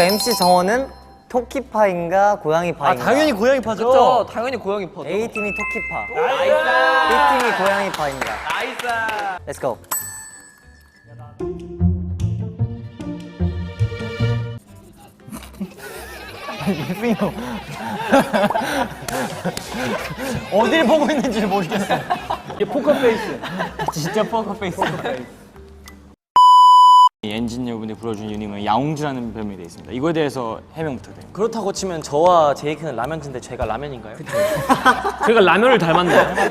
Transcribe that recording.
MC 정원은 토끼파인가 고양이파인가? 당연히 고양이파죠. 그렇죠. 당연히 고양이파. A팀이 토끼파, 나이스. B팀이 고양이파입니다. 나이스. Let's go. 어딜 보고 있는지 모르겠어. 이게 포커페이스. 진짜 포커페이스. 엔지니어분이 불러준 유니는 야옹주라는 별명이 되어 있습니다. 이거에 대해서 해명 부탁드립니다. 그렇다고 치면 저와 제이크는 라면인데 제가 라면인가요? 제가 라면을 닮았네요.